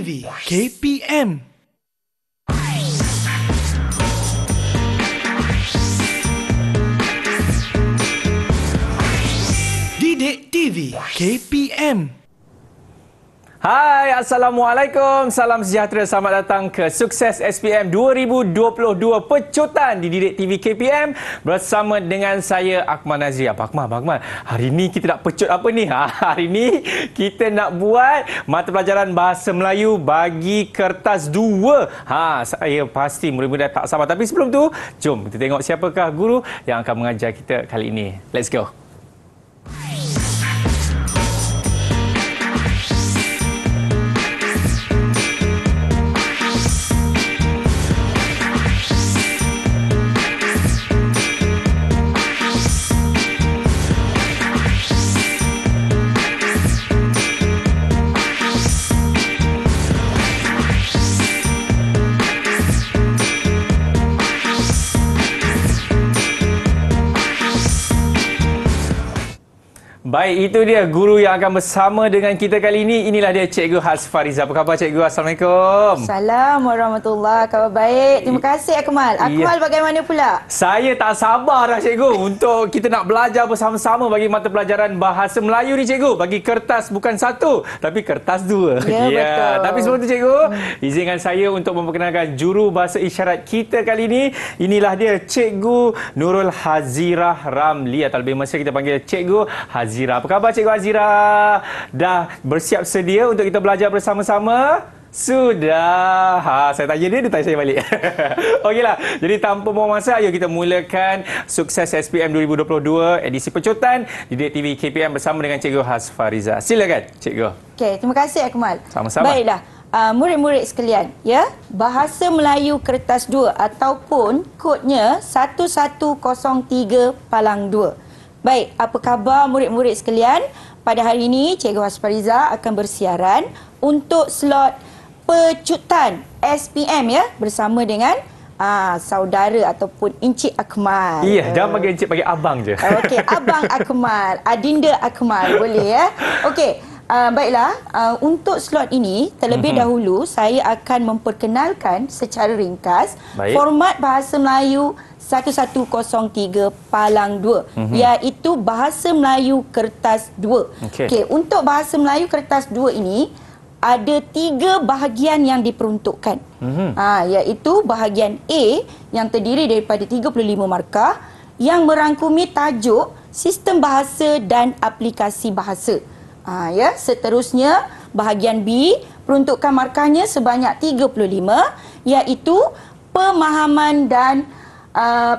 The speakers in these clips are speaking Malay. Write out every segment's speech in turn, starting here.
TV KPM. Didik TV KPM. Hai, Assalamualaikum. Salam sejahtera. Selamat datang ke Sukses SPM 2022 Pecutan di Didik TV KPM bersama dengan saya, Akmal Nazri. Apa Akmal? Hari ni kita nak pecut apa ni? Hari ni kita nak buat mata pelajaran Bahasa Melayu bagi kertas 2. Saya pasti murid-murid tak sabar. Tapi sebelum tu, jom kita tengok siapakah guru yang akan mengajar kita kali ini. Let's go. Baik, itu dia guru yang akan bersama dengan kita kali ini. Inilah dia Cikgu Hasfariza. Apa khabar Cikgu? Assalamualaikum. Assalamualaikum warahmatullahi. Khabar baik. Terima kasih Akmal. Akmal bagaimana pula? Saya tak sabar dah Cikgu untuk kita nak belajar bersama-sama bagi mata pelajaran Bahasa Melayu ni Cikgu. Bagi kertas bukan satu, tapi kertas 2. Ya, betul. Tapi sebelum tu Cikgu, izinkan saya untuk memperkenalkan juru bahasa isyarat kita kali ini. Inilah dia Cikgu Nurul Hazirah Ramli, atau lebih mesra kita panggil Cikgu Hazirah. Apa khabar Cikgu Hazira? Dah bersiap sedia untuk kita belajar bersama-sama? Sudah. Saya tanya dia tanya saya balik. Okeylah. Jadi tanpa buang masa, ayo kita mulakan Sukses SPM 2022 edisi pecutan Didik TV KPM bersama dengan Cikgu Hasfariza. Silakan Cikgu. Okey, terima kasih Akmal. Sama-sama. Baiklah. Murid-murid sekalian, ya, Bahasa Melayu kertas 2 ataupun kodnya 1103-2. Baik, apa khabar murid-murid sekalian? Pada hari ini, Cikgu Hasfariza akan bersiaran untuk slot pecutan SPM, ya, bersama dengan saudara ataupun Encik Akmal. Iya, jangan panggil Encik, panggil abang je. Okey, Abang Akmal, Adinda Akmal, boleh ya? Okey. Baiklah, untuk slot ini, terlebih dahulu saya akan memperkenalkan secara ringkas format Bahasa Melayu 1103-2, iaitu Bahasa Melayu kertas 2. Okey, untuk Bahasa Melayu kertas 2 ini, ada 3 bahagian yang diperuntukkan. Iaitu bahagian A yang terdiri daripada 35 markah yang merangkumi tajuk, sistem bahasa dan aplikasi bahasa. Seterusnya, bahagian B peruntukan markahnya sebanyak 35, iaitu pemahaman dan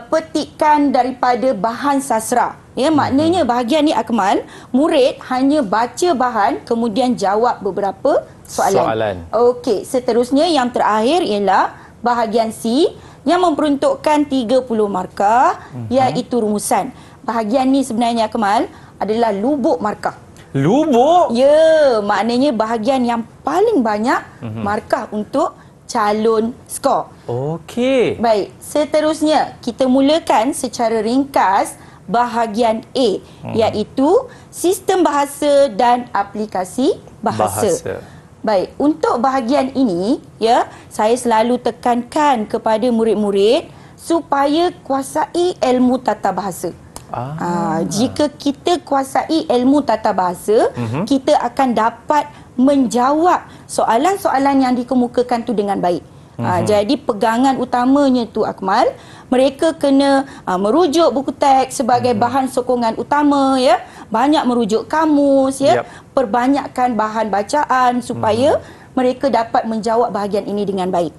petikan daripada bahan sastra. Ya, maknanya bahagian ni Akmal, murid hanya baca bahan kemudian jawab beberapa soalan. Okey, seterusnya yang terakhir ialah bahagian C yang memperuntukkan 30 markah, iaitu rumusan. Bahagian ni sebenarnya Akmal adalah lubuk markah. Lubuk? Ya, maknanya bahagian yang paling banyak markah untuk calon skor. Okey. Baik, seterusnya kita mulakan secara ringkas bahagian A, iaitu sistem bahasa dan aplikasi bahasa. Baik, untuk bahagian ini, ya, saya selalu tekankan kepada murid-murid supaya kuasai ilmu tata bahasa. Jika kita kuasai ilmu tata bahasa, kita akan dapat menjawab soalan-soalan yang dikemukakan tu dengan baik. Jadi pegangan utamanya tu Akmal, mereka kena merujuk buku teks sebagai bahan sokongan utama, ya. Banyak merujuk kamus, ya. Perbanyakkan bahan bacaan supaya mereka dapat menjawab bahagian ini dengan baik.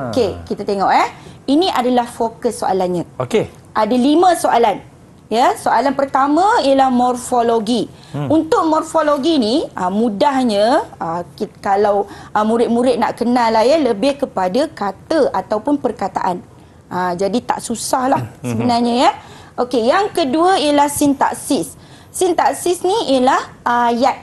Okey, kita tengok Ini adalah fokus soalannya. Okey. Ada 5 soalan. Ya, soalan pertama ialah morfologi. Untuk morfologi ni, mudahnya kalau murid-murid nak kenal lah, ya, lebih kepada kata ataupun perkataan. Jadi tak susah lah sebenarnya, ya. Okey, yang kedua ialah sintaksis. Sintaksis ni ialah ayat.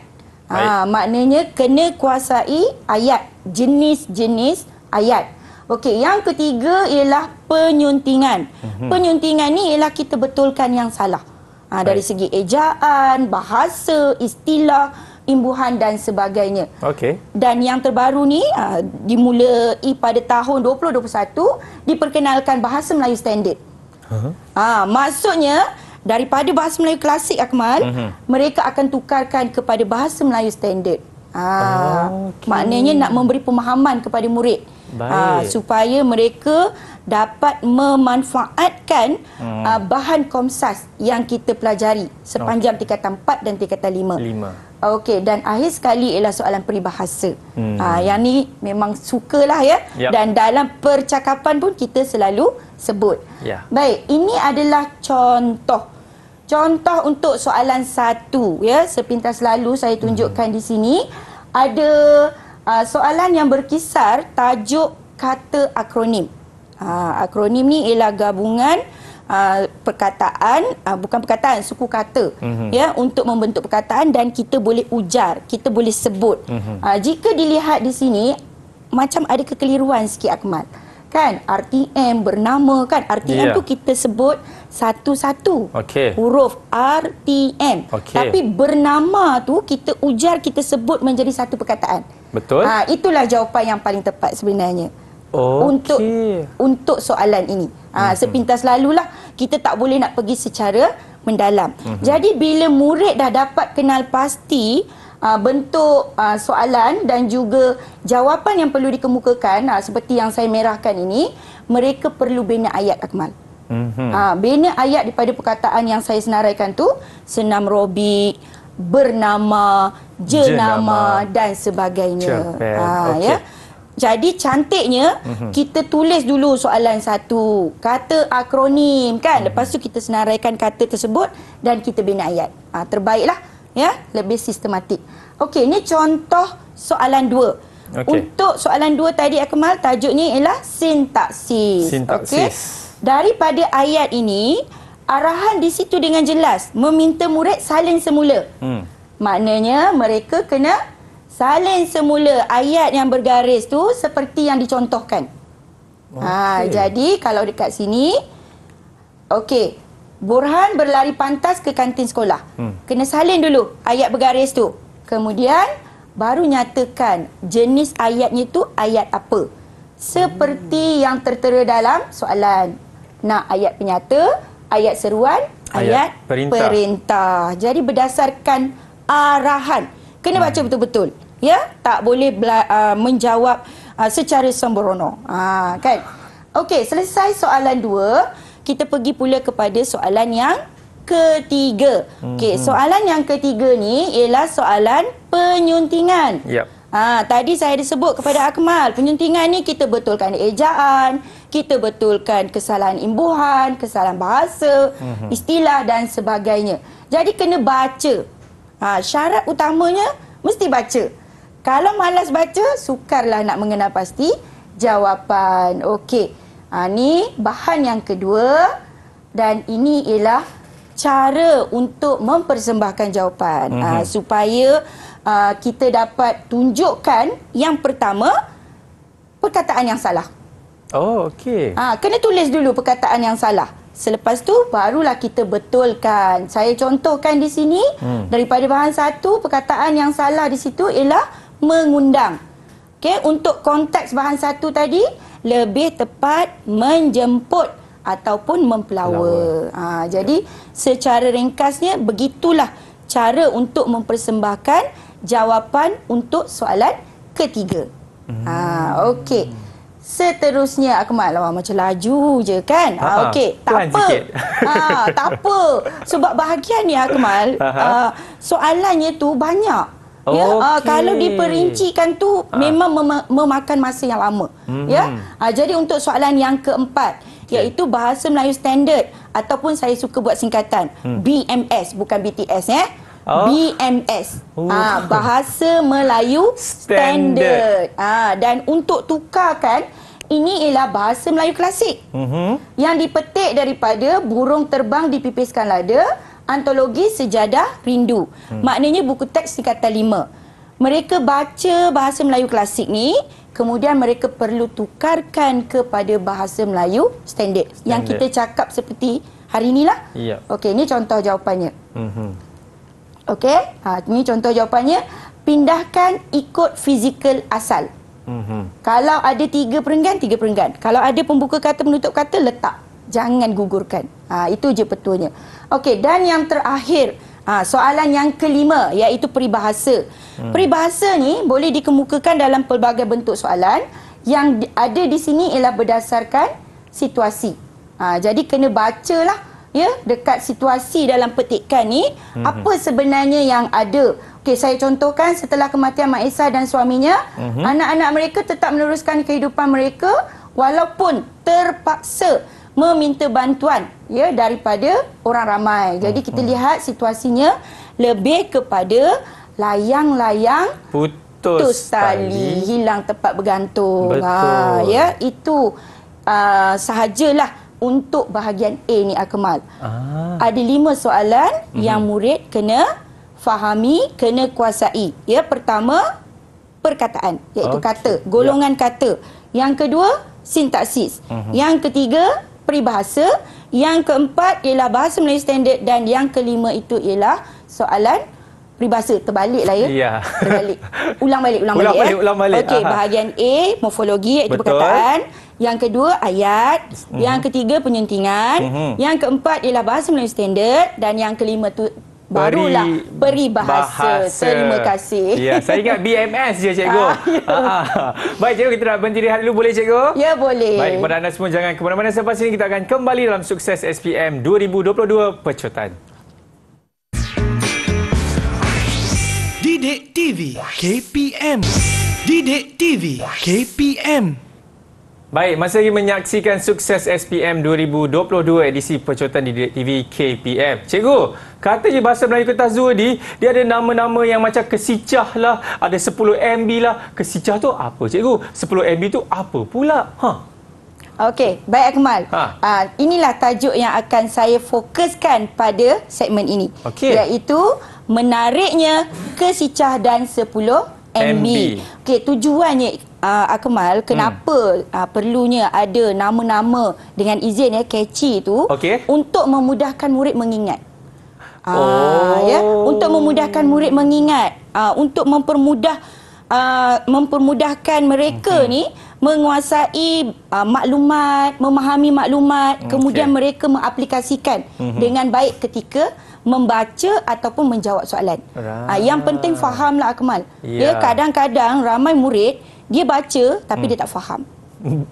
Maknanya kena kuasai ayat, jenis-jenis ayat. Okey, yang ketiga ialah penyuntingan. Penyuntingan ni ialah kita betulkan yang salah. Dari segi ejaan, bahasa, istilah, imbuhan dan sebagainya. Okey. Dan yang terbaru ni dimulai pada tahun 2021 diperkenalkan bahasa Melayu standard. Maksudnya daripada bahasa Melayu klasik, Akmal, mereka akan tukarkan kepada bahasa Melayu standard. Maknanya nak memberi pemahaman kepada murid. Supaya mereka dapat memanfaatkan bahan komsas yang kita pelajari sepanjang tingkatan 4 dan tingkatan 5. Okey, dan akhir sekali ialah soalan peribahasa. Yang ni memang sukalah ya. Dan dalam percakapan pun kita selalu sebut. Baik, ini adalah contoh. Contoh untuk soalan 1 ya. Sepintas lalu saya tunjukkan di sini ada soalan yang berkisar tajuk kata akronim. Akronim ni ialah gabungan perkataan, bukan perkataan, suku kata ya, untuk membentuk perkataan dan kita boleh ujar, kita boleh sebut. Jika dilihat di sini macam ada kekeliruan sikit, Akmal. Kan RTM, bernama kan, RTM tu kita sebut satu-satu. Huruf RTM. Tapi bernama tu kita ujar, kita sebut menjadi satu perkataan. Betul. Itulah jawapan yang paling tepat sebenarnya. Untuk soalan ini. Sepintas lalulah, kita tak boleh nak pergi secara mendalam. Jadi bila murid dah dapat kenal pasti bentuk soalan dan juga jawapan yang perlu dikemukakan, seperti yang saya merahkan ini, mereka perlu bina ayat, Akmal. Bina ayat daripada perkataan yang saya senaraikan tu, senam robik, bernama, jenama dan sebagainya. Ya. Jadi cantiknya kita tulis dulu soalan 1, kata akronim kan. Lepas tu kita senaraikan kata tersebut dan kita bina ayat. Terbaiklah ya, lebih sistematik. Okey, ini contoh soalan 2. Untuk soalan 2 tadi, Akmal, tajuknya ialah sintaksis. Okey. Daripada ayat ini, arahan di situ dengan jelas meminta murid salin semula. Maknanya mereka kena salin semula ayat yang bergaris tu seperti yang dicontohkan. Jadi kalau dekat sini, okey, Burhan berlari pantas ke kantin sekolah. Kena salin dulu ayat bergaris tu. Kemudian baru nyatakan jenis ayatnya tu ayat apa. Seperti yang tertera dalam soalan. Nak ayat penyata, ayat seruan, ayat perintah. Jadi berdasarkan arahan. Kena baca betul-betul. Ya, tak boleh menjawab secara sembrono. Kan? Okey, selesai soalan 2, kita pergi pula kepada soalan yang ketiga. Okey, soalan yang ketiga ni ialah soalan penyuntingan. Tadi saya ada sebut kepada Akmal, penyuntingan ni kita betulkan ejaan, kita betulkan kesalahan imbuhan, kesalahan bahasa, istilah dan sebagainya. Jadi kena baca. Syarat utamanya mesti baca. Kalau malas baca, sukarlah nak mengenal pasti jawapan. Okey. Ni bahan yang kedua dan ini ialah cara untuk mempersembahkan jawapan. Supaya kita dapat tunjukkan yang pertama, perkataan yang salah. Okey. Kena tulis dulu perkataan yang salah. Selepas tu barulah kita betulkan. Saya contohkan di sini daripada bahan 1, perkataan yang salah di situ ialah mengundang. Okey, untuk konteks bahan 1 tadi lebih tepat menjemput ataupun mempelawa. Jadi secara ringkasnya begitulah cara untuk mempersembahkan jawapan untuk soalan ketiga. Okey. Seterusnya, Akmal, macam laju je kan. Okey, tak apa. Tak apa. Sebab bahagian ni, Akmal, soalannya tu banyak. Kalau diperincikan tu memang memakan masa yang lama. Jadi untuk soalan yang keempat, iaitu bahasa Melayu standard ataupun saya suka buat singkatan BMS, bukan BTS BMS. Bahasa Melayu standard. Dan untuk tukarkan, ini ialah bahasa Melayu klasik yang dipetik daripada Burung Terbang Dipipiskan Lada, Antologi Sejadah Rindu. Maknanya buku teks tingkatan 5. Mereka baca bahasa Melayu klasik ni, kemudian mereka perlu tukarkan kepada bahasa Melayu standard. Yang kita cakap seperti hari inilah. Okey, ini contoh jawapannya. Okey, ini contoh jawapannya. Pindahkan ikut fizikal asal. Kalau ada 3 perenggan, 3 perenggan. Kalau ada pembuka kata, penutup kata, letak. Jangan gugurkan. Itu je betulnya. Okey, dan yang terakhir, soalan yang kelima, iaitu peribahasa. Peribahasa ni boleh dikemukakan dalam pelbagai bentuk soalan. Yang ada di sini ialah berdasarkan situasi. Jadi kena bacalah ya dekat situasi dalam petikan ni apa sebenarnya yang ada. Okey, saya contohkan setelah kematian Mak Esa dan suaminya, anak-anak mereka tetap meneruskan kehidupan mereka walaupun terpaksa meminta bantuan ya daripada orang ramai. Jadi kita lihat situasinya lebih kepada layang-layang putus tali, hilang tempat bergantung. Ya, itu sahajalah untuk bahagian A ni, Akmal. Ada 5 soalan yang murid kena fahami, kena kuasai. Ya, pertama perkataan, iaitu kata, golongan kata. Yang kedua sintaksis. Yang ketiga peribahasa. Yang keempat ialah bahasa Melayu standard dan yang kelima itu ialah soalan peribahasa. Terbalik lah ya. Terbalik. Ulang balik. Okey, bahagian A morfologi iaitu perkataan. Yang kedua ayat, yang ketiga penyuntingan, yang keempat ialah bahasa Melayu standard dan yang kelima tu barulah peribahasa. Terima kasih. Ya, saya ingat BMS je cikgu. Baik cikgu, kita nak berhenti rehat dulu, boleh cikgu? Ya, boleh. Baik, kepada anda semua jangan ke mana-mana, selepas ini kita akan kembali dalam Sukses SPM 2022 Pecotan. Didik TV KPM. Didik TV KPM. Baik, masih lagi menyaksikan Sukses SPM 2022 edisi Pecotan Didik TV KPM. Cikgu, kata je bahasa Melayu kertas 2 ni, dia ada nama-nama yang macam kesicah lah, ada 10 MB lah. Kesicah tu apa cikgu? 10 MB tu apa pula? Okey, baik Akmal. Inilah tajuk yang akan saya fokuskan pada segmen ini. Iaitu menariknya kesicah dan 10 MB. Okey, tujuannya Akmal, kenapa perlunya ada nama-nama dengan izin catchy tu untuk memudahkan murid mengingat. Ya, untuk memudahkan murid mengingat, untuk mempermudahkan mereka ni menguasai maklumat, memahami maklumat, kemudian mereka mengaplikasikan dengan baik ketika membaca ataupun menjawab soalan. Yang penting fahamlah Akmal. Ya, kadang-kadang ramai murid dia baca tapi dia tak faham.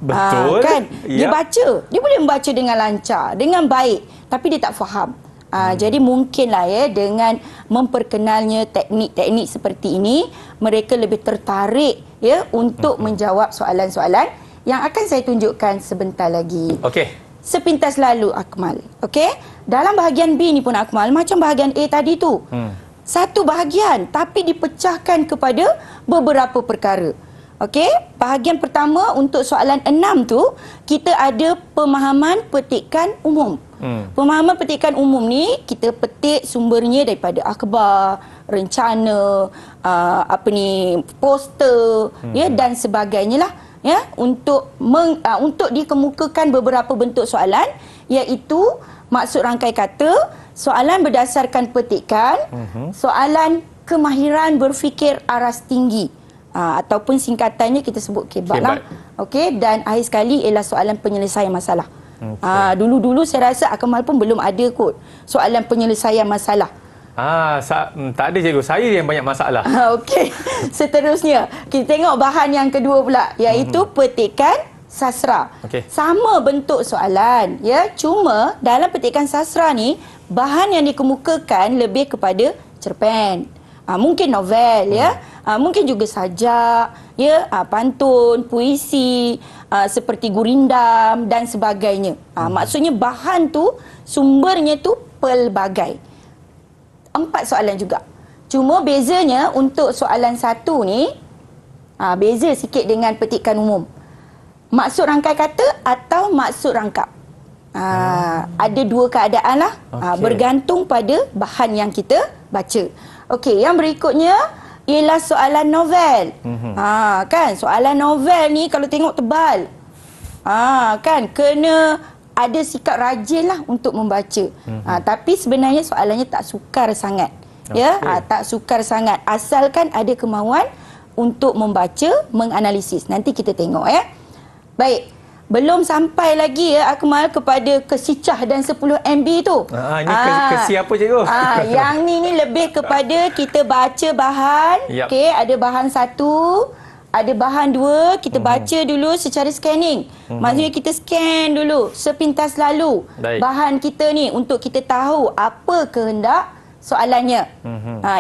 Betul. Kan? Dia baca, dia boleh membaca dengan lancar, dengan baik, tapi dia tak faham. Jadi mungkinlah dengan memperkenalnya teknik-teknik seperti ini, mereka lebih tertarik untuk menjawab soalan-soalan yang akan saya tunjukkan sebentar lagi. Sepintas lalu Akmal. Dalam bahagian B ni pun Akmal, macam bahagian A tadi tu. Satu bahagian tapi dipecahkan kepada beberapa perkara. Bahagian pertama untuk soalan 6 tu, kita ada pemahaman petikan umum. Pemahaman petikan umum ni kita petik sumbernya daripada akhbar, rencana, poster, dan sebagainya lah, untuk dikemukakan beberapa bentuk soalan, iaitu maksud rangkai kata, soalan berdasarkan petikan, soalan kemahiran berfikir aras tinggi, ataupun singkatannya kita sebut KEBAT lah. Dan akhir sekali ialah soalan penyelesaian masalah. Dulu-dulu saya rasa Akmal pun belum ada kot soalan penyelesaian masalah. Tak ada cikgu, saya yang banyak masalah. Seterusnya kita tengok bahan yang kedua pula, iaitu petikan sastra. Sama bentuk soalan, cuma dalam petikan sastra ni bahan yang dikemukakan lebih kepada cerpen, mungkin novel, mungkin juga sajak, pantun, puisi, seperti gurindam dan sebagainya. Maksudnya bahan tu, sumbernya tu pelbagai. 4 soalan juga. Cuma bezanya untuk soalan 1 ni, beza sikit dengan petikan umum. Maksud rangkai kata atau maksud rangkap. Ada 2 keadaan lah, bergantung pada bahan yang kita baca. Yang berikutnya ialah soalan novel. Kan, soalan novel ni kalau tengok tebal. Kan, kena ada sikap rajin lah untuk membaca. Tapi sebenarnya soalannya tak sukar sangat. Ya, tak sukar sangat. Asalkan ada kemahuan untuk membaca, menganalisis. Nanti kita tengok ya. Baik. Belum sampai lagi ya Akmal kepada kesicah dan 10 MB tu. Ini kesi apa cikgu? Yang ni lebih kepada kita baca bahan. Okey, ada bahan 1, ada bahan 2, kita baca dulu secara scanning. Maksudnya kita scan dulu sepintas lalu bahan kita ni untuk kita tahu apa kehendak soalannya.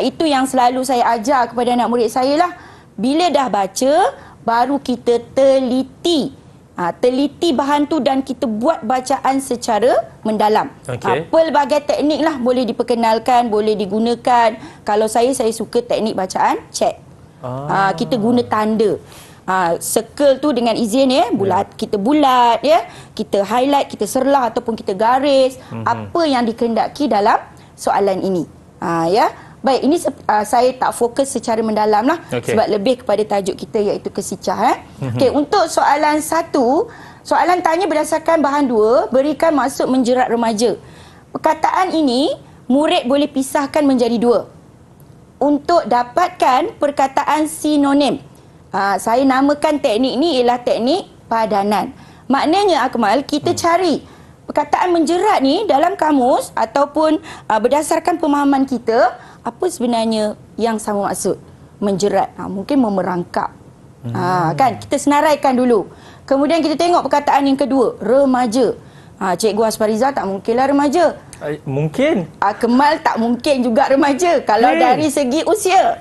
Itu yang selalu saya ajar kepada anak murid saya lah. Bila dah baca, baru kita teliti. Teliti bahan tu dan kita buat bacaan secara mendalam. Pelbagai teknik lah boleh diperkenalkan, boleh digunakan. Kalau saya suka teknik bacaan cek. Kita guna tanda. Circle tu dengan izin ya, kita bulat ya, kita highlight, kita serlah ataupun kita garis apa yang dikehendaki dalam soalan ini. Ya. Baik, ini saya tak fokus secara mendalam lah sebab lebih kepada tajuk kita iaitu kesicah. Okey, untuk soalan 1, soalan tanya berdasarkan bahan 2, berikan maksud menjerat remaja. Perkataan ini murid boleh pisahkan menjadi 2 untuk dapatkan perkataan sinonim. Saya namakan teknik ni ialah teknik padanan. Maknanya Akmal, kita cari perkataan menjerat ni dalam kamus ataupun berdasarkan pemahaman kita, apa sebenarnya yang sama maksud menjerat. Mungkin memerangkap. Kan kita senaraikan dulu. Kemudian kita tengok perkataan yang kedua, remaja. Cikgu Asfariza tak mungkinlah remaja. Mungkin. Kemal tak mungkin juga remaja kalau dari segi usia.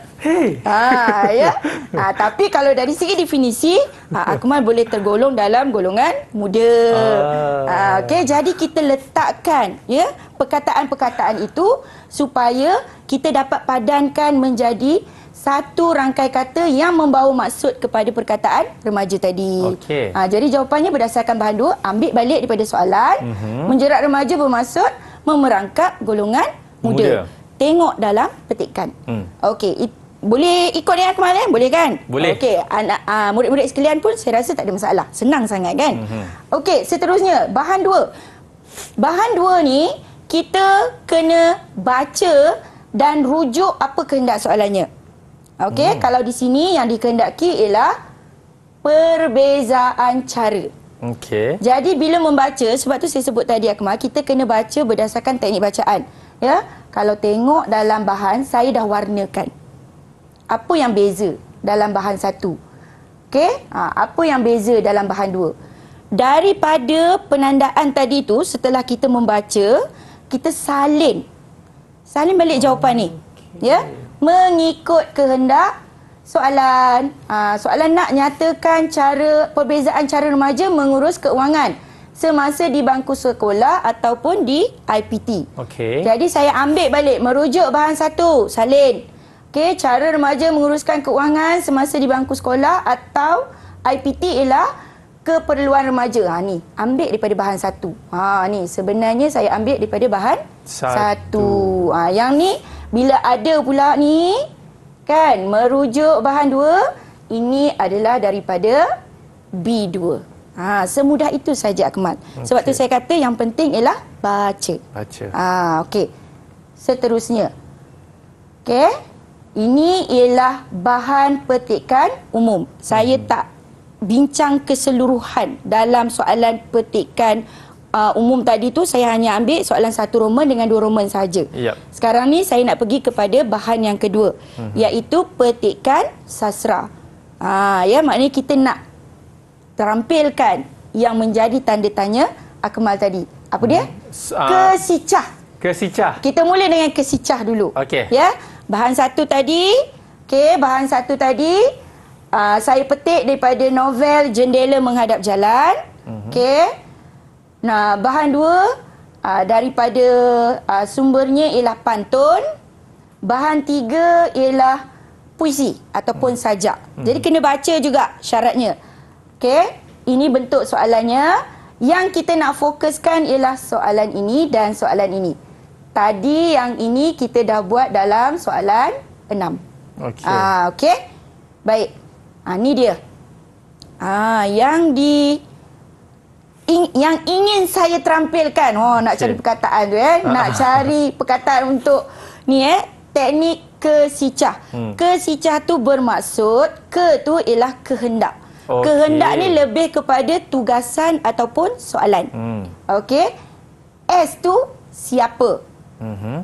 Ya. Tapi kalau dari segi definisi, Akmal boleh tergolong dalam golongan muda. Okey, jadi kita letakkan ya perkataan-perkataan itu supaya kita dapat padankan menjadi satu rangkai kata yang membawa maksud kepada perkataan remaja tadi. Jadi jawapannya berdasarkan bahan 2, ambil balik daripada soalan. Menjerat remaja bermaksud memerangkap golongan muda. Tengok dalam petikan. Okey, boleh ikut ni Akmal boleh kan? Boleh. Okey, anak murid-murid sekalian pun saya rasa tak ada masalah. Senang sangat kan? Okey, seterusnya bahan 2. Bahan 2 ni kita kena baca dan rujuk apa kehendak soalannya. Okey, kalau di sini yang dikehendaki ialah perbezaan cara. Jadi bila membaca, sebab tu saya sebut tadi Akmal, kita kena baca berdasarkan teknik bacaan. Ya, kalau tengok dalam bahan, saya dah warnakan apa yang beza dalam bahan 1. Okey, apa yang beza dalam bahan 2. Daripada penandaan tadi tu, setelah kita membaca, kita salin balik jawapan ni. Ya, mengikut kehendak soalan. Soalan nak nyatakan perbezaan cara remaja mengurus keuangan semasa di bangku sekolah ataupun di IPT. Jadi saya ambil balik, merujuk bahan 1, salin. Okey, cara remaja menguruskan keuangan semasa di bangku sekolah atau IPT ialah keperluan remaja. Ni ambil daripada bahan 1. Ni sebenarnya saya ambil daripada bahan 1. Yang ni bila ada pula ni kan merujuk bahan 2, ini adalah daripada B2. Semudah itu saja Akmal. Sebab tu saya kata yang penting ialah baca. Okey. Seterusnya. Okey. Ini ialah bahan petikan umum. Saya tak bincang keseluruhan dalam soalan petikan umum tadi tu. Saya hanya ambil soalan 1 Roman dengan 2 Roman saja. Sekarang ni saya nak pergi kepada bahan yang kedua, iaitu petikan sastra. Ya, maknanya kita nak terampilkan yang menjadi tanda tanya Akmal tadi. Apa dia? Kesicah. Kita mula dengan kesicah dulu. Ya. Bahan 1 tadi, bahan 1 tadi saya petik daripada novel Jendela Menghadap Jalan. Nah, bahan 2 daripada sumbernya ialah pantun. Bahan 3 ialah puisi ataupun sajak. Jadi kena baca juga syaratnya. Ini bentuk soalannya. Yang kita nak fokuskan ialah soalan ini dan soalan ini. Tadi yang ini kita dah buat dalam soalan 6. Okey. Baik. Ni dia. Yang ingin saya terampilkan. Nak cari perkataan tu nak cari perkataan untuk ni teknik kesicah. Kesicah tu bermaksud, ke tu ialah kehendak. Kehendak ni lebih kepada tugasan ataupun soalan. Okey. S tu siapa.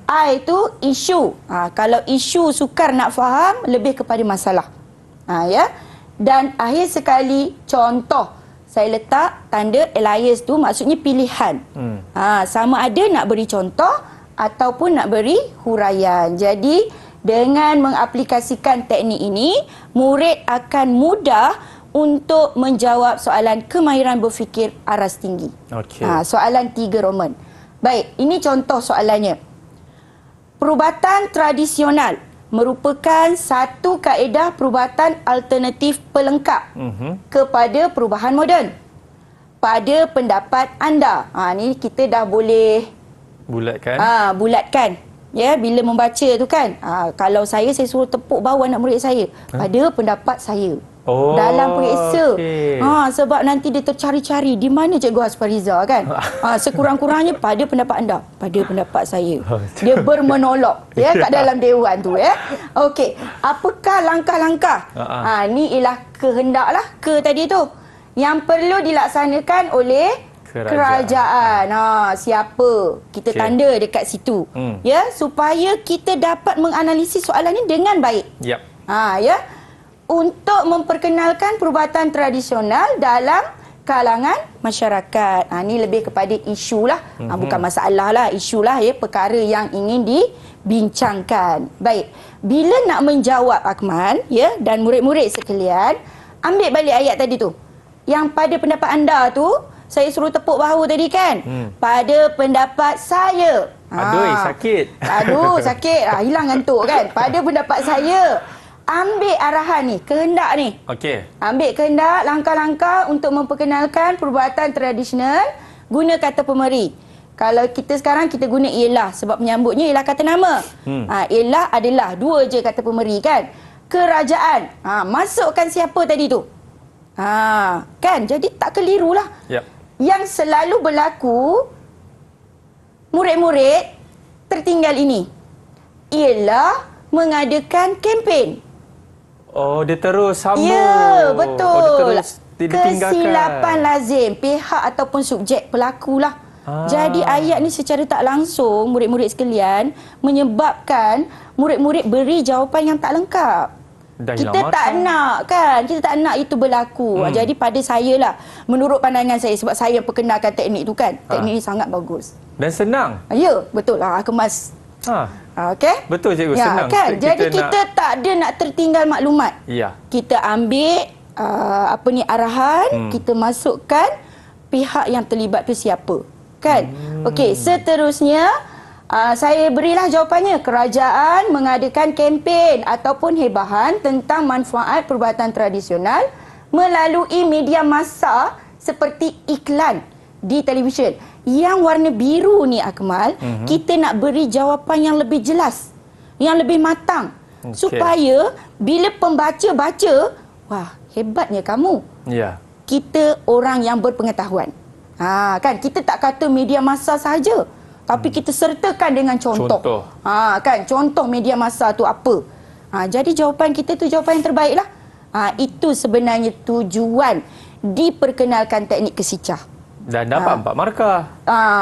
I tu isu. Kalau isu sukar nak faham, lebih kepada masalah. Ya. Dan akhir sekali contoh. Saya letak tanda alias tu maksudnya pilihan. Sama ada nak beri contoh ataupun nak beri huraian. Jadi dengan mengaplikasikan teknik ini, murid akan mudah untuk menjawab soalan kemahiran berfikir aras tinggi. Soalan 3 Roman. Baik, ini contoh soalannya. Perubatan tradisional merupakan satu kaedah perubatan alternatif pelengkap kepada perubahan moden. Pada pendapat anda, ni kita dah boleh bulatkan. Bulatkan. Ya, bila membaca tu kan. Kalau saya suruh tepuk bawah anak murid saya. Pada pendapat saya. Dalam periksa. Sebab nanti dia tercari-cari di mana Cikgu Hasfariza kan. Sekurang-kurangnya pada pendapat anda. Pada pendapat saya. Dia bermenolok ya kat dalam dewan tu ya. Okey, apakah langkah-langkah? Ni ialah kehendak lah, ke tadi tu. Yang perlu dilaksanakan oleh kerajaan. Siapa? Kita tanda dekat situ. Ya, supaya kita dapat menganalisis soalan ni dengan baik. Ya. Untuk memperkenalkan perubatan tradisional dalam kalangan masyarakat. Ini lebih kepada isu lah. Bukan masalah lah, isu lah ya, perkara yang ingin dibincangkan. Baik, bila nak menjawab Akmal ya dan murid-murid sekalian, ambil balik ayat tadi tu. Yang pada pendapat anda tu, saya suruh tepuk bahu tadi kan. Pada pendapat saya. Aduh, sakit. Aduh, sakit. Hilang ngantuk kan. Pada pendapat saya. Ambil arahan ni, kehendak ni. Ambil kehendak, langkah-langkah untuk memperkenalkan perubatan tradisional, guna kata pemeri. Kalau kita sekarang, kita guna ialah, sebab menyambutnya ialah kata nama. Ialah adalah, 2 je kata pemeri kan. Kerajaan. Masukkan siapa tadi tu? Kan, jadi tak kelirulah. Yang selalu berlaku, murid-murid tertinggal ini, ialah mengadakan kempen. Dia terus sambung. Ya, betul. Ditinggalkan. Kesilapan lazim pihak ataupun subjek pelakulah. Jadi ayat ni secara tak langsung murid-murid sekalian menyebabkan murid-murid beri jawapan yang tak lengkap. Kita tak nak kan, kita tak nak itu berlaku. Jadi pada saya lah, menurut pandangan saya, sebab saya perkenalkan teknik tu kan, teknik ni sangat bagus dan senang. Ya, betul lah, kemas. Okey. Betul cikgu, senang. Kan? Jadi kita tak ada nak tertinggal maklumat. Kita ambil arahan, kita masukkan pihak yang terlibat tu siapa. Kan? Okey, seterusnya saya berilah jawapannya. Kerajaan mengadakan kempen ataupun hebahan tentang manfaat perubatan tradisional melalui media massa seperti iklan di televisyen. Yang warna biru ni Akmal, kita nak beri jawapan yang lebih jelas, yang lebih matang. Supaya bila pembaca baca, wah, hebatnya kamu. Kita orang yang berpengetahuan. Kan, kita tak kata media massa saja, tapi kita sertakan dengan contoh. Kan, contoh media massa tu apa. Jadi jawapan kita tu jawapan yang terbaik lah. Itu sebenarnya tujuan diperkenalkan teknik kesicah. Dan dapat 4 markah.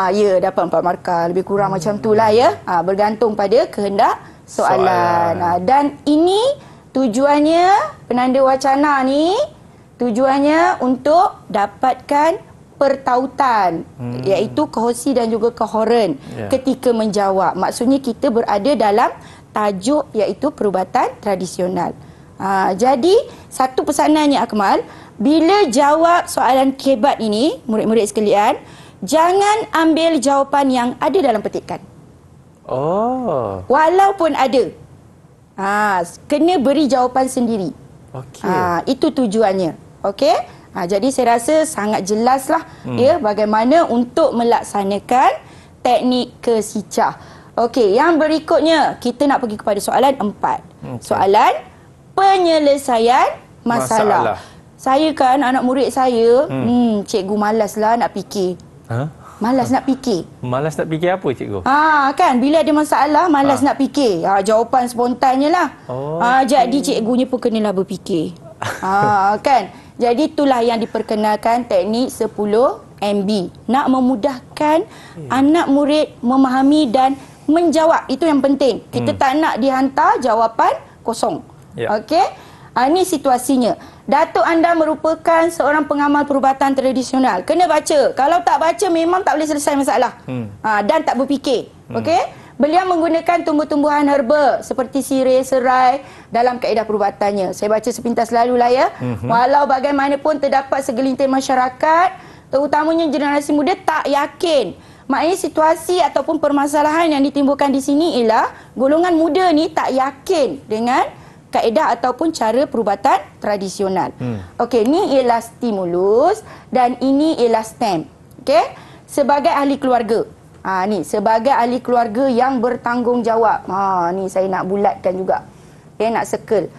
Ya, dapat 4 markah. Lebih kurang macam itulah ya. Bergantung pada kehendak soalan. Dan ini tujuannya, penanda wacana ni, tujuannya untuk dapatkan pertautan, iaitu kohesi dan juga kohoren ketika menjawab. Maksudnya kita berada dalam tajuk iaitu perubatan tradisional. Jadi, satu pesanannya Akmal, bila jawab soalan kebat ini, murid-murid sekalian, jangan ambil jawapan yang ada dalam petikan. Walaupun ada. Kena beri jawapan sendiri. Itu tujuannya. Okey? Jadi saya rasa sangat jelaslah ya bagaimana untuk melaksanakan teknik kesicah. Okey, yang berikutnya kita nak pergi kepada soalan 4. Soalan penyelesaian masalah. Saya kan, anak murid saya, cikgu malaslah nak fikir. Malas nak fikir. Malas nak fikir apa, cikgu? Kan bila ada masalah malas nak fikir. Jawapan spontannya lah. Jadi cikgunya pun kenalah berfikir. Kan. Jadi itulah yang diperkenalkan teknik 10 MB. Nak memudahkan anak murid memahami dan menjawab. Itu yang penting. Kita tak nak dihantar jawapan kosong. Okey. Ini situasinya. Datuk anda merupakan seorang pengamal perubatan tradisional. Kena baca. Kalau tak baca memang tak boleh selesai masalah. Dan tak berfikir. Okey? Beliau menggunakan tumbuh-tumbuhan herba seperti sirih, serai dalam kaedah perubatannya. Saya baca sepintas lalulah ya. Walau bagaimanapun terdapat segelintir masyarakat, terutamanya generasi muda tak yakin. Maknanya situasi ataupun permasalahan yang ditimbulkan di sini ialah golongan muda ni tak yakin dengan kaedah ataupun cara perubatan tradisional. Okey, ni ialah stimulus dan ini ialah stem. Okey, sebagai ahli keluarga. Ni sebagai ahli keluarga yang bertanggungjawab. Ni saya nak bulatkan juga. Nak circle.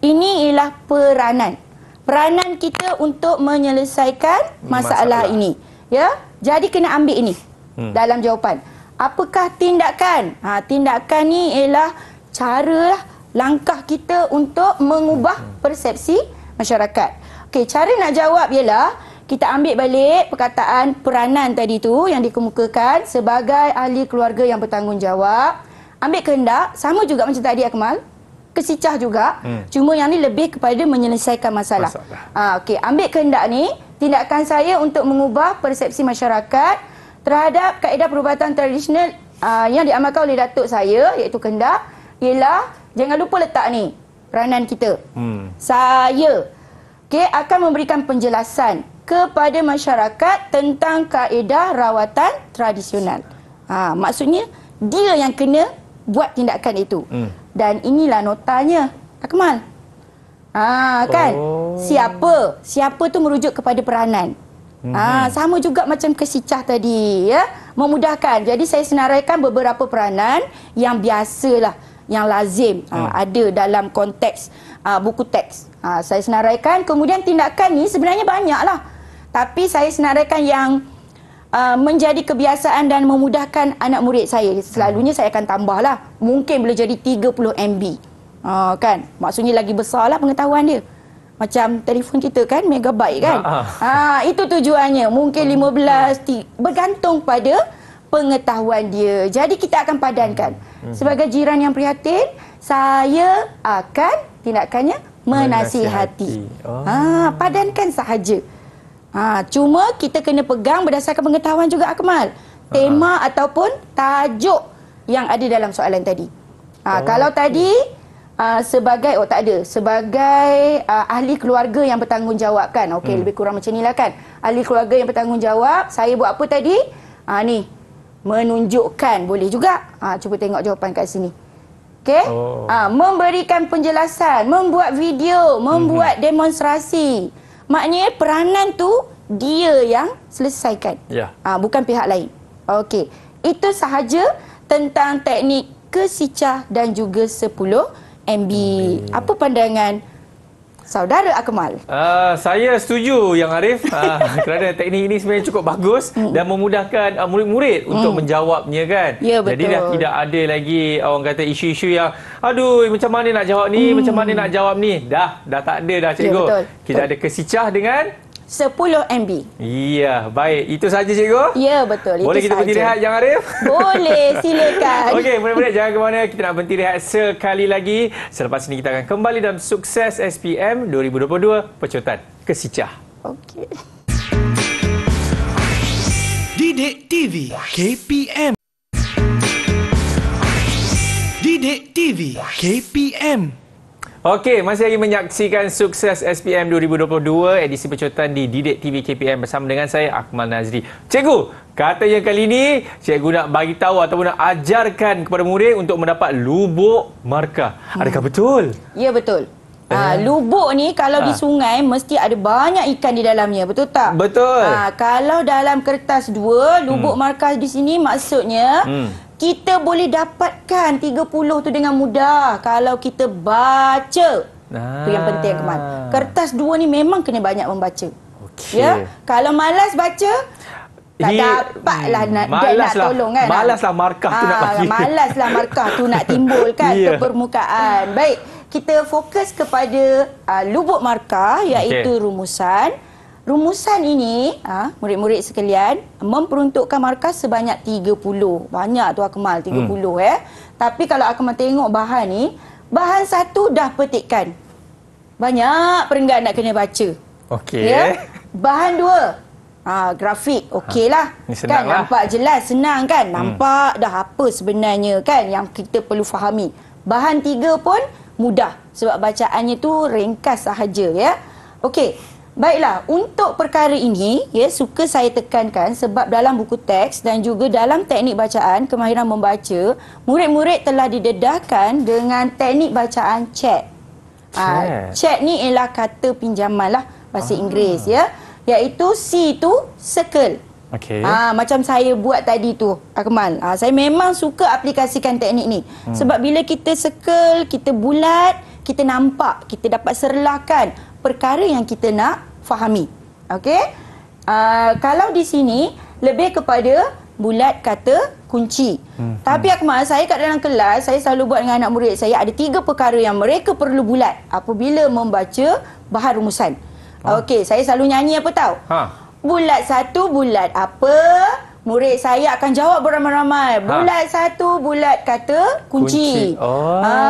Ini ialah peranan. Peranan kita untuk menyelesaikan masalah ini. Ya, jadi kena ambil ini dalam jawapan. Apakah tindakan? Tindakan ni ialah cara lah, langkah kita untuk mengubah persepsi masyarakat. Okey, cara nak jawab ialah kita ambil balik perkataan peranan tadi tu yang dikemukakan sebagai ahli keluarga yang bertanggungjawab. Ambil kehendak, sama juga macam tadi Akmal. Kesicah juga. Cuma yang ni lebih kepada menyelesaikan masalah. Okey, ambil kehendak ni, tindakan saya untuk mengubah persepsi masyarakat terhadap kaedah perubatan tradisional yang diamalkan oleh datuk saya, iaitu kehendak, ialah jangan lupa letak ni peranan kita. Saya akan memberikan penjelasan kepada masyarakat tentang kaedah rawatan tradisional. Maksudnya dia yang kena buat tindakan itu. Dan inilah notanya, Akmal. Kan? Siapa tu merujuk kepada peranan. Sama juga macam kesicah tadi, ya. Memudahkan. Jadi saya senaraikan beberapa peranan yang biasalah, yang lazim ada dalam konteks buku teks. Saya senaraikan, kemudian tindakan ni sebenarnya banyaklah. Tapi saya senaraikan yang menjadi kebiasaan dan memudahkan anak murid saya. Selalunya saya akan tambahlah. Mungkin boleh jadi 30 MB. Kan? Maksudnya lagi besarlah pengetahuan dia. Macam telefon kita kan, megabyte kan. Itu tujuannya. Mungkin 15, bergantung pada pengetahuan dia. Jadi kita akan padankan. Sebagai jiran yang prihatin, saya akan tindakannya menasihati. Padankan sahaja. Cuma kita kena pegang berdasarkan pengetahuan juga, Akmal. Tema ataupun tajuk yang ada dalam soalan tadi. Kalau tadi sebagai tak ada, sebagai ahli keluarga yang bertanggungjawab kan. Okey, lebih kurang macam inilah kan. Ahli keluarga yang bertanggungjawab, saya buat apa tadi? Ni menunjukkan, boleh juga. Cuba tengok jawapan kat sini. Okey. Memberikan penjelasan, membuat video, membuat demonstrasi. Maknanya peranan tu dia yang selesaikan. Bukan pihak lain. Okey. Itu sahaja tentang teknik kesicah dan juga 10 MB. Apa pandangan saudara Akmal? Saya setuju yang Arif. Kerana teknik ini sebenarnya cukup bagus dan memudahkan murid-murid untuk menjawabnya kan. Ya, betul. Jadi dah tidak ada lagi orang kata isu-isu yang aduh macam mana nak jawab ni, macam mana nak jawab ni. Dah tak ada dah cikgu. Ya, kita ada kesicah dengan 10 MB. Ya, baik. Itu saja cikgu? Ya, betul. Boleh kita berhenti rehat, Yang Arif? Boleh, silakan. Okey, murid-murid jangan ke mana. Kita nak berhenti rehat sekali lagi. Selepas ini kita akan kembali dalam Sukses SPM 2022, Pecotan Kesicah. Okey. Didik TV KPM. Didik TV KPM. Okey, masih lagi menyaksikan Sukses SPM 2022 edisi Pecotan di Didik TV KPM bersama dengan saya Akmal Nazri. Cikgu, katanya kali ini cikgu nak bagi tahu ataupun nak ajarkan kepada murid untuk mendapat lubuk markah. Adakah betul? Ya, betul. Lubuk ni kalau di sungai mesti ada banyak ikan di dalamnya, betul tak? Betul. Kalau dalam kertas 2, lubuk markah di sini maksudnya kita boleh dapatkan 30 tu dengan mudah kalau kita baca. Itu yang penting, Kemal. Kertas 2 ni memang kena banyak membaca. Okey. Ya? Kalau malas baca, Tak dapatlah nak tolong kan. Malaslah markah tu nak bagi. Malaslah markah tu nak timbul kan ke permukaan. Baik, kita fokus kepada lubuk markah iaitu rumusan. Rumusan ini, murid-murid sekalian, memperuntukkan markah sebanyak 30. Banyak tu Akmal, 30 Tapi kalau Akmal tengok bahan ni, bahan satu dah petikan. Banyak perenggan nak kena baca. Okey. Ya? Bahan dua, grafik, okeylah. Kan lah. nampak jelas, senang kan? Nampak dah apa sebenarnya kan yang kita perlu fahami. Bahan tiga pun mudah sebab bacaannya tu ringkas sahaja ya. Okey. Baiklah, untuk perkara ini suka saya tekankan sebab dalam buku teks dan juga dalam teknik bacaan kemahiran membaca, murid-murid telah didedahkan dengan teknik bacaan chat. Chat ni ialah kata pinjaman lah bahasa Inggeris ya, iaitu C tu circle. Okey. Macam saya buat tadi tu Akmal. Saya memang suka aplikasikan teknik ni. Sebab bila kita circle, kita bulat, kita nampak, kita dapat serlahkan perkara yang kita nak fahami. Okey? Kalau di sini lebih kepada bulat kata kunci. Tapi Akmal, saya kat dalam kelas, saya selalu buat dengan anak murid saya, ada 3 perkara yang mereka perlu bulat apabila membaca bahan rumusan. Okey, saya selalu nyanyi apa tahu? Bulat satu, bulat apa? Murid saya akan jawab beramai-ramai. Bulat satu, bulat kata kunci.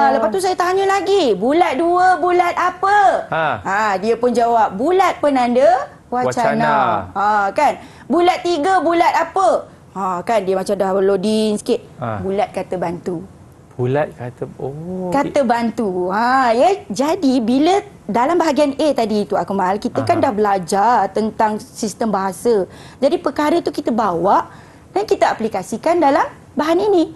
Lepas tu saya tanya lagi. Bulat dua, bulat apa? Dia pun jawab. Bulat penanda wacana. Kan? Bulat tiga, bulat apa? Kan dia macam dah loading sikit. Bulat kata bantu. Bulat kata kata bantu. Ya, jadi bila dalam bahagian A tadi itu Akmal, kita kan dah belajar tentang sistem bahasa. Jadi perkara tu kita bawa dan kita aplikasikan dalam bahan ini.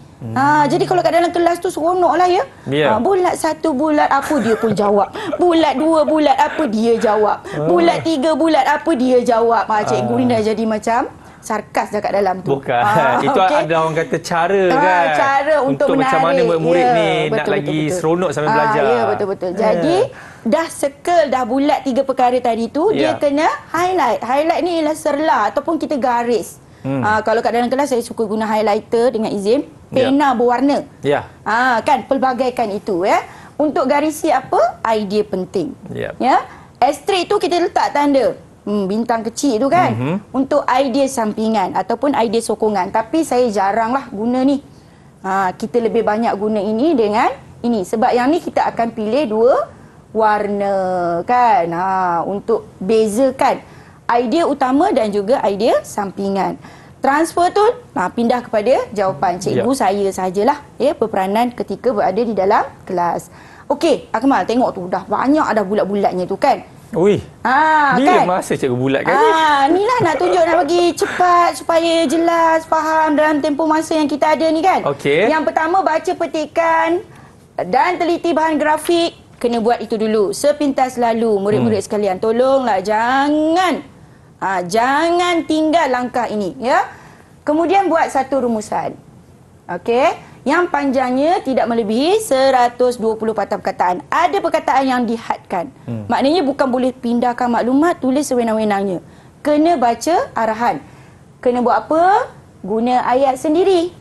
Jadi kalau kat dalam kelas tu seronoklah ya. Bulat satu, bulat apa? Dia pun jawab. Bulat dua, bulat apa? Dia jawab. Bulat tiga, bulat apa? Dia jawab. Cikgu ni dah jadi macam sarkas dah kat dalam tu. Bukan. Itu ada orang kata cara kan. Cara untuk menarik. Macam mana murid-murid ni nak lagi seronok sambil belajar. Ya, betul-betul. Jadi dah circle, dah bulat 3 perkara tadi tu, dia kena highlight. Highlight ni ialah serlah ataupun kita garis. Kalau kat dalam kelas saya suka guna highlighter dengan izin, pena berwarna. Kan pelbagaikan itu ya. Untuk garisi apa? Idea penting. Ya. Asterisk tu kita letak tanda bintang kecil tu kan, untuk idea sampingan ataupun idea sokongan. Tapi saya jaranglah guna ni. Kita lebih banyak guna ini dengan ini. Sebab yang ni kita akan pilih 2 warna kan, untuk bezakan idea utama dan juga idea sampingan. Transfer tu pindah kepada jawapan cikgu saya sajalah ya, berperanan ketika berada di dalam kelas. Okey, Akmal tengok tu dah banyak dah bulat-bulatnya tu kan. Bila kan? Masa cikgu bulatkan ni? Inilah nak tunjuk, nak bagi cepat supaya jelas, faham dalam tempoh masa yang kita ada ni kan. Yang pertama, baca petikan dan teliti bahan grafik. Kena buat itu dulu sepintas lalu. Murid-murid sekalian, tolonglah jangan tinggal langkah ini ya. Kemudian buat satu rumusan. Okey. Yang panjangnya tidak melebihi 120 patah perkataan. Ada perkataan yang dihadkan. Maknanya bukan boleh pindahkan maklumat, tulis sewenang-wenangnya. Kena baca arahan. Kena buat apa? Guna ayat sendiri.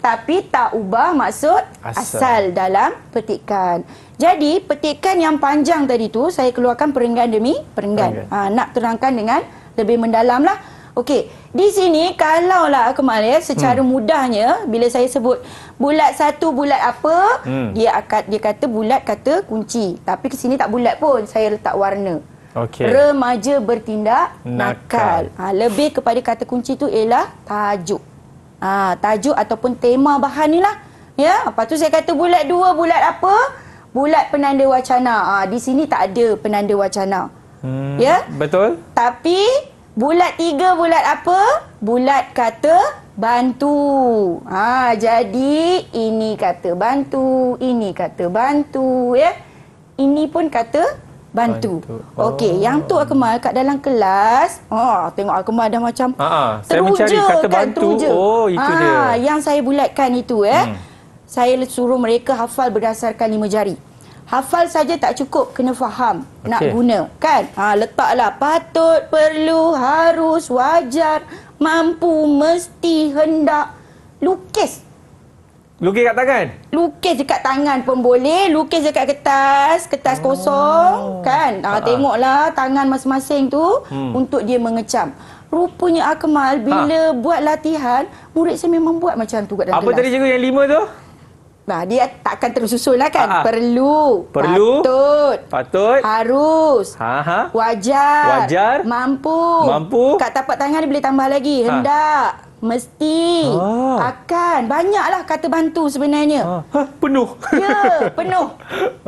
Tapi tak ubah maksud asal dalam petikan. Jadi petikan yang panjang tadi tu saya keluarkan perenggan demi perenggan. Nak terangkan dengan lebih mendalam lah. Okey, di sini kalaulah Akmal ya, secara mudahnya bila saya sebut bulat satu, bulat apa, dia kata bulat kata kunci. Tapi ke sini tak bulat pun, saya letak warna. Remaja bertindak nakal. Lebih kepada kata kunci tu ialah tajuk. Tajuk ataupun tema bahan ni lah. Ya, lepas tu saya kata bulat dua, bulat apa? Bulat penanda wacana. Di sini tak ada penanda wacana. Ya? Betul. Tapi bulat 3 bulat apa? Bulat kata bantu. Jadi ini kata bantu, ini kata bantu ya. Ini pun kata bantu. Okey, yang tu Akmal kat dalam kelas, tengok Akmal dah macam saya mencari kata bantu. Itu dia. Yang saya bulatkan itu saya suruh mereka hafal berdasarkan 5 jari. Hafal saja tak cukup, kena faham nak guna kan. Letaklah patut, perlu, harus, wajar, mampu, mesti, hendak. Lukis. Lukis kat tangan? Lukis dekat tangan pun boleh, lukis dekat kertas kosong, kan? Tengoklah tangan masing-masing tu untuk dia mengecam. Rupanya Akmal bila buat latihan, murid saya memang buat macam tu kat dalam kelas. Apa tadi cikgu yang 5 tu? Nah, dia takkan tersusul lah kan. Perlu. Patut. Harus. Wajar. Mampu. Kat tapak tangan dia boleh tambah lagi. Hendak. Mesti. Akan. Banyaklah kata bantu sebenarnya. Penuh. Ya, penuh.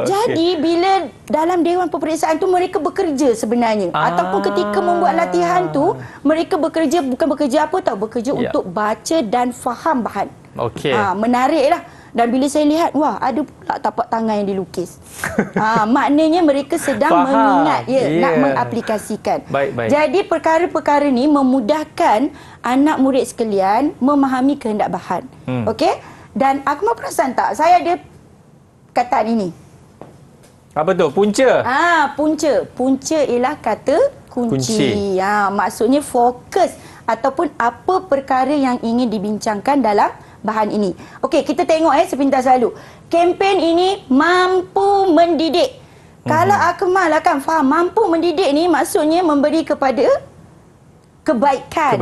Jadi bila dalam dewan peperiksaan tu mereka bekerja sebenarnya. Ataupun ketika membuat latihan tu, mereka bekerja, bukan bekerja apa tau, bekerja untuk baca dan faham bahan. Menariklah. Dan bila saya lihat, wah, ada pula tapak tangan yang dilukis. Maknanya mereka sedang mengingat, nak mengaplikasikan. Baik. Jadi perkara-perkara ni memudahkan anak murid sekalian memahami kehendak bahan. Okey? Dan Akmal perasan tak, saya ada kataan ini. Apa tu? Punca? Punca. Punca ialah kata kunci. Maksudnya fokus ataupun apa perkara yang ingin dibincangkan dalam bahan ini. Okey, kita tengok sepintas lalu. Kempen ini mampu mendidik. Kalau Akmal akan faham, mampu mendidik ni maksudnya memberi kepada kebaikan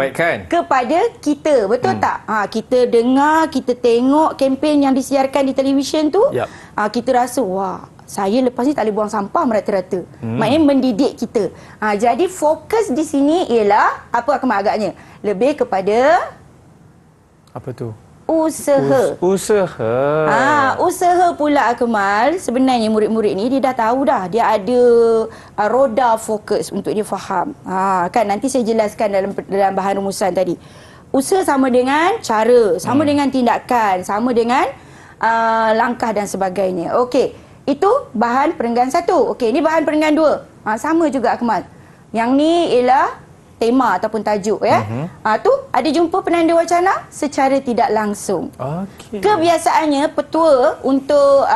kepada kita. Betul tak? Kita dengar, kita tengok kempen yang disiarkan di televisyen tu. Kita rasa, wah, saya lepas ni tak boleh buang sampah merata-rata. Maknanya mendidik kita. Jadi fokus di sini ialah apa Akmal agaknya? Lebih kepada apa tu? Usaha. Usaha pula Akmal. Sebenarnya murid-murid ni dia dah tahu dah. Dia ada roda fokus untuk dia faham. Kan nanti saya jelaskan dalam bahan rumusan tadi. Usaha sama dengan cara, sama dengan tindakan, sama dengan langkah dan sebagainya. Okey. Itu bahan perenggan 1. Okey, ni bahan perenggan 2. Sama juga Akmal. Yang ni ialah tema ataupun tajuk tu ada jumpa penanda wacana secara tidak langsung. Kebiasaannya petua untuk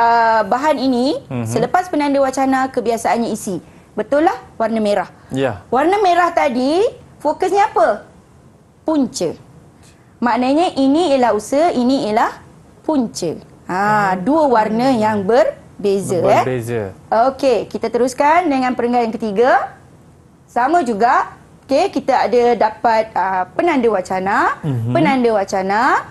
bahan ini selepas penanda wacana kebiasaannya isi. Betul lah warna merah. Warna merah tadi fokusnya apa? Punca. Maknanya ini ialah usaha, ini ialah punca. Dua warna yang berbeza. Okey, kita teruskan dengan perenggan yang ketiga. Sama juga. Okey, kita ada dapat penanda wacana. Penanda wacana.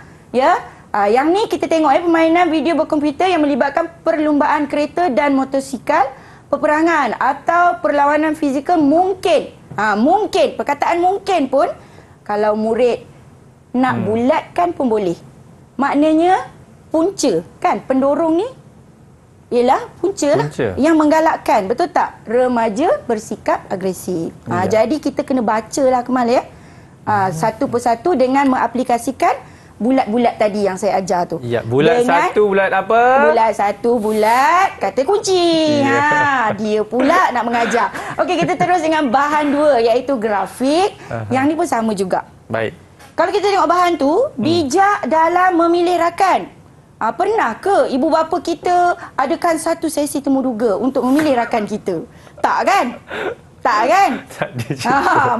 Yang ni kita tengok permainan video berkomputer yang melibatkan perlumbaan kereta dan motosikal, peperangan atau perlawanan fizikal mungkin. Mungkin. Perkataan mungkin pun kalau murid nak bulatkan pun boleh. Maknanya punca kan, pendorong ni ialah punca lah yang menggalakkan, betul tak? Remaja bersikap agresif. Jadi kita kena baca lah Akmal satu persatu dengan mengaplikasikan bulat-bulat tadi yang saya ajar tu. Bulat dengan satu, bulat apa? Bulat satu, bulat kata kunci. Dia pula nak mengajar. Okey, kita terus dengan bahan 2 iaitu grafik. Yang ni pun sama juga. Baik. Kalau kita tengok bahan tu, bijak dalam memilih rakan. Pernah ke ibu bapa kita adakan satu sesi temuduga untuk memilih rakan kita? Tak kan? Tak kan?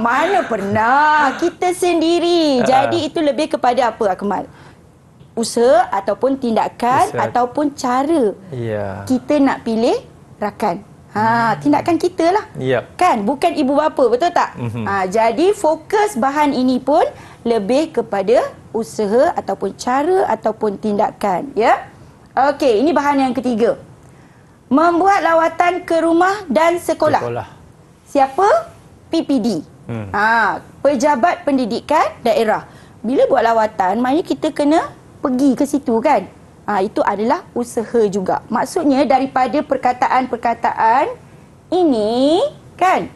Mana pernah. Kita sendiri. Jadi itu lebih kepada apa Akmal? Usaha ataupun tindakan ataupun cara kita nak pilih rakan. Tindakan kita lah. Kan? Bukan ibu bapa, betul tak? Jadi fokus bahan ini pun lebih kepada usaha ataupun cara ataupun tindakan. Okey, ini bahan yang ketiga. Membuat lawatan ke rumah dan sekolah. Siapa? PPD. Pejabat Pendidikan Daerah. Bila buat lawatan, maknanya kita kena pergi ke situ kan? Itu adalah usaha juga. Maksudnya daripada perkataan-perkataan ini kan,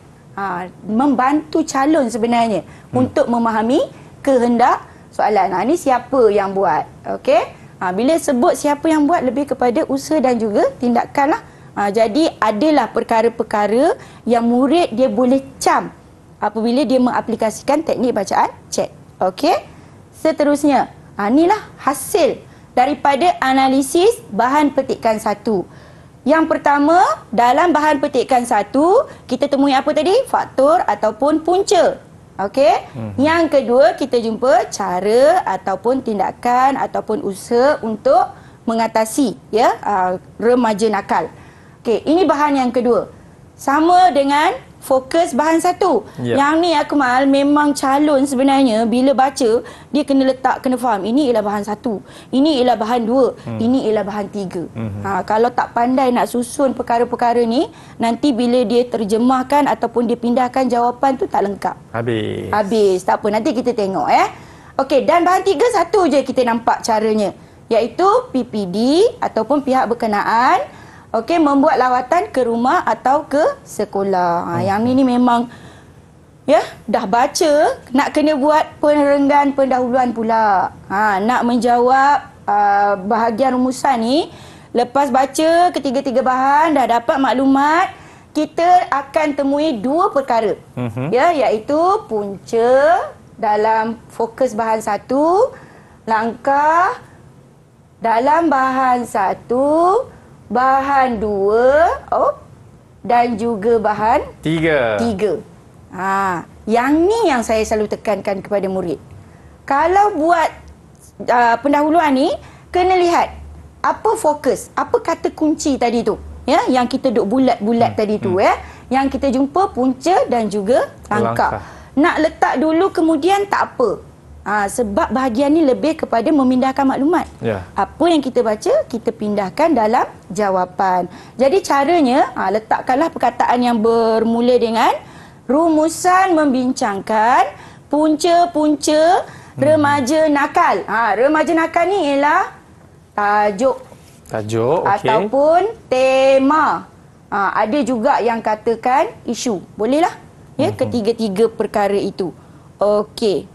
membantu calon sebenarnya untuk memahami kehendak soalan. Ini siapa yang buat? Okey. Bila sebut siapa yang buat, lebih kepada usaha dan juga tindakan lah. Jadi adalah perkara-perkara yang murid dia boleh cam apabila dia mengaplikasikan teknik bacaan chat. Okey. Seterusnya, inilah hasil daripada analisis bahan petikan 1. Yang pertama, dalam bahan petikan 1, kita temui apa tadi? Faktor ataupun punca. Okey. Yang kedua, kita jumpa cara ataupun tindakan ataupun usaha untuk mengatasi ya remaja nakal. Okey, ini bahan yang kedua. Sama dengan fokus bahan satu. Yang ni Akmal memang calon sebenarnya bila baca dia kena faham ini ialah bahan satu, ini ialah bahan dua, ini ialah bahan tiga. Kalau tak pandai nak susun perkara-perkara ni, nanti bila dia terjemahkan ataupun dia pindahkan jawapan tu tak lengkap. Habis. Tak apa, nanti kita tengok Okey, dan bahan tiga satu je kita nampak caranya, iaitu PPD ataupun pihak berkenaan okey membuat lawatan ke rumah atau ke sekolah. Yang ni memang ya dah baca nak kena buat perenggan pendahuluan pula. Nak menjawab bahagian rumusan ni, lepas baca ketiga-tiga bahan dah dapat maklumat, kita akan temui dua perkara. Ya, iaitu punca dalam fokus bahan satu, langkah dalam bahan satu, bahan dua, dan juga bahan tiga. Yang ni yang saya selalu tekankan kepada murid. Kalau buat pendahuluan ni, kena lihat apa fokus, apa kata kunci tadi tu, ya, yang kita duk bulat-bulat tadi tu, ya, yang kita jumpa punca dan juga langkah. Nak letak dulu kemudian tak apa. Sebab bahagian ni lebih kepada memindahkan maklumat. Apa yang kita baca, kita pindahkan dalam jawapan. Jadi caranya, letakkanlah perkataan yang bermula dengan rumusan membincangkan punca-punca remaja nakal. Remaja nakal ni ialah tajuk ataupun tema. Ada juga yang katakan isu. Bolehlah. Ya, ketiga-tiga perkara itu. Okey.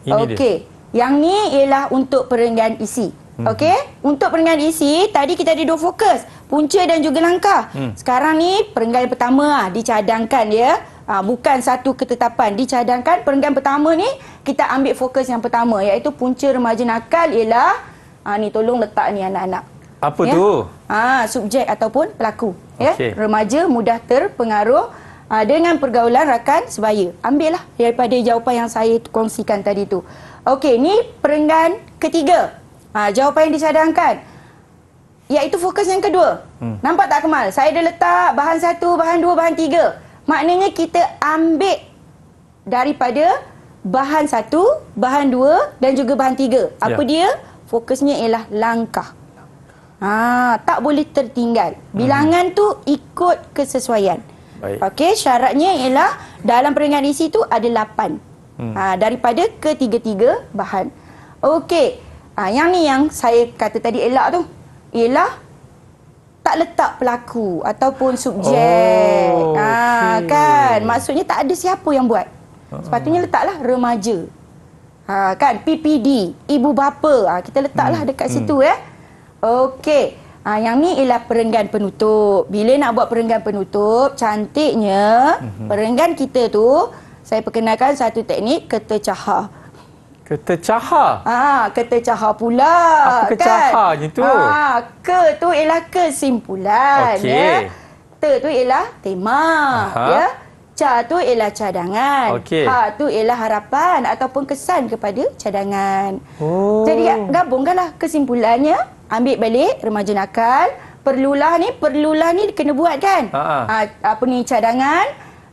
Okey. Yang ni ialah untuk perenggan isi. Okey? Untuk perenggan isi, tadi kita ada dua fokus, punca dan juga langkah. Sekarang ni perenggan pertama dicadangkan ya. Bukan satu ketetapan, dicadangkan. Perenggan pertama ni kita ambil fokus yang pertama, iaitu punca remaja nakal ialah ni tolong letak ni anak-anak. Apa tu? Subjek ataupun pelaku. Ya. Remaja mudah terpengaruh dengan pergaulan rakan sebaya. Ambillah daripada jawapan yang saya kongsikan tadi tu. Okey, ni perenggan ketiga. Jawapan yang dicadangkan, iaitu fokus yang kedua. Nampak tak Kemal? Saya dah letak bahan satu, bahan dua, bahan tiga. Maknanya kita ambil daripada bahan satu, bahan dua dan juga bahan tiga. Apa dia? Fokusnya ialah langkah. Tak boleh tertinggal. Bilangan tu ikut kesesuaian. Okey, syaratnya ialah dalam perenggan isi tu ada 8. Daripada ketiga-tiga bahan. Okey. Yang ni yang saya kata tadi elak tu ialah tak letak pelaku ataupun subjek. Kan? Maksudnya tak ada siapa yang buat. Sepatutnya letaklah remaja. Kan? PPD, ibu bapa. Kita letaklah dekat situ ya. Okey. Yang ni ialah perenggan penutup. Bila nak buat perenggan penutup, cantiknya perenggan kita tu, saya perkenalkan satu teknik ketecahar. Ketecahar? Ketecahar pula. Apa kecaharnya tu? Ke tu ialah kesimpulan. Okey. Ya. Te tu ialah tema. Ya. Ca tu ialah cadangan. Ha tu ialah harapan ataupun kesan kepada cadangan. Jadi gabungkanlah kesimpulannya. Ambil balik remaja nakal. Perlulah ni kena buat kan? Apa ni cadangan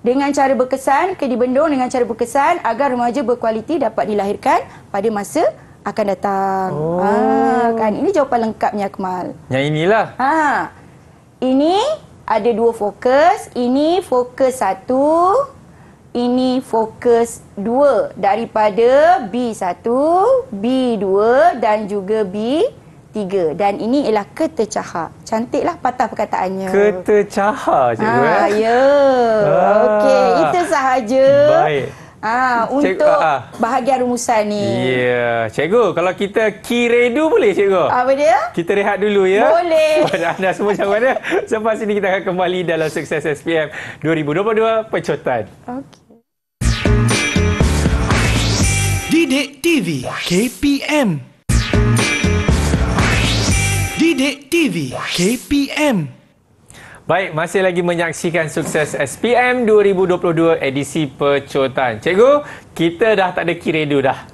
dengan cara berkesan, dibendung dengan cara berkesan agar remaja berkualiti dapat dilahirkan pada masa akan datang. Kan ini jawapan lengkapnya Akmal. Yang inilah. Ini ada dua fokus. Ini fokus 1. Ini fokus 2 daripada B1, B2 dan juga B3. Dan ini ialah ketecahar. Cantiklah patah perkataannya. Ketecahar, cikgu. Ya. Okey, itu sahaja. Baik. Untuk bahagian rumusan ni. Ya. Cikgu, kalau kita kiredu boleh, cikgu? Apa dia? Kita rehat dulu ya. Boleh. Pada anda semua macam mana? Selepas ini kita akan kembali dalam Sukses SPM 2022 Pecotan. Okey. Didik TV KPM. Didik TV KPM. Baik, masih lagi menyaksikan Sukses SPM 2022 edisi Pecotan. Cikgu, kita dah tak ada kiredu dah.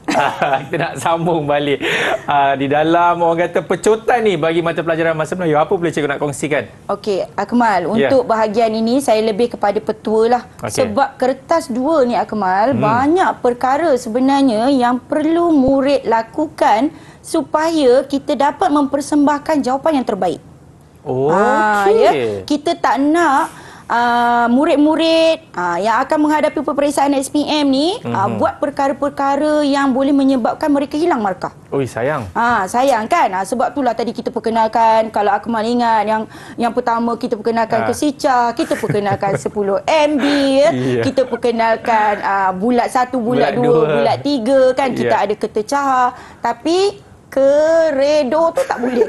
Kita nak sambung balik. Di dalam orang kata pecotan ni bagi mata pelajaran Bahasa Melayu, apa boleh cikgu nak kongsikan? Okey, Akmal, untuk bahagian ini saya lebih kepada petua lah. Sebab kertas 2 ni Akmal, banyak perkara sebenarnya yang perlu murid lakukan supaya kita dapat mempersembahkan jawapan yang terbaik. Kita tak nak murid-murid yang akan menghadapi peperiksaan SPM ni buat perkara-perkara yang boleh menyebabkan mereka hilang markah. Oi, sayang. Sayang kan? Sebab itulah tadi kita perkenalkan, kalau Akmal ingat yang pertama kita perkenalkan kesicah, kita perkenalkan 10 MB, kita perkenalkan bulat 1, bulat 2, bulat 3 kan, kita ada ketecah. Tapi keredo tu tak boleh.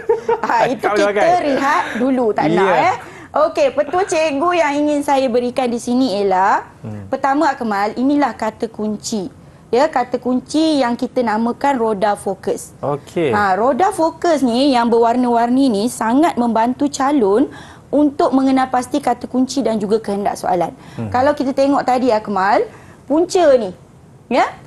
Itu kita rehat dulu, tak nak Okey, petua cikgu yang ingin saya berikan di sini ialah pertama Akmal, inilah kata kunci. Kata kunci yang kita namakan roda fokus. Okey. Roda fokus ni yang berwarna-warni ni sangat membantu calon untuk mengenal pasti kata kunci dan juga kehendak soalan. Kalau kita tengok tadi Akmal, punca ni.